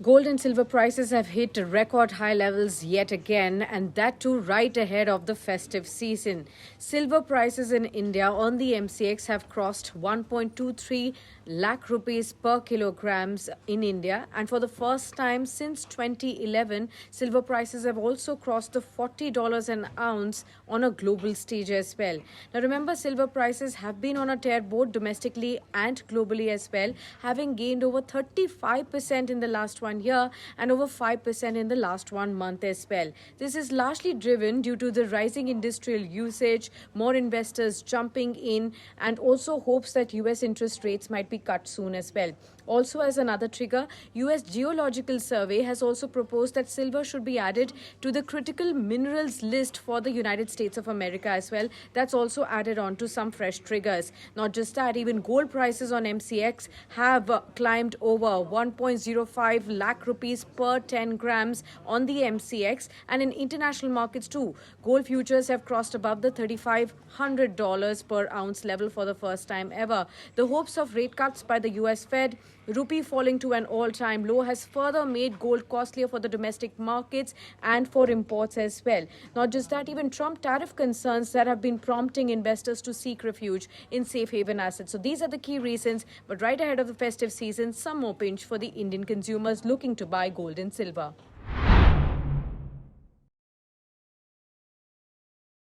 Gold and silver prices have hit record high levels yet again, and that too right ahead of the festive season. Silver prices in India on the MCX have crossed 1.23 lakh rupees per kilograms in India, and for the first time since 2011, silver prices have also crossed the $40 an ounce on a global stage as well. Now remember, silver prices have been on a tear both domestically and globally as well, having gained over 35% in the last 1 year and over 5% in the last 1 month as well. This is largely driven due to the rising industrial usage, more investors jumping in, and also hopes that US interest rates might be cut soon as well. Also, as another trigger, US Geological Survey has also proposed that silver should be added to the critical minerals list for the United States of America as well. That's also added on to some fresh triggers. Not just that, even gold prices on MCX have climbed over 1.05 lakh rupees per 10 grams on the MCX, and in international markets too. Gold futures have crossed above the $3,500 per ounce level for the first time ever. The hopes of rate cuts by the US Fed, rupee falling to an all-time low, has further made gold costlier for the domestic markets and for imports as well. Not just that, even Trump tariff concerns that have been prompting investors to seek refuge in safe haven assets. So these are the key reasons, but right ahead of the festive season, some more pinch for the Indian consumers looking to buy gold and silver.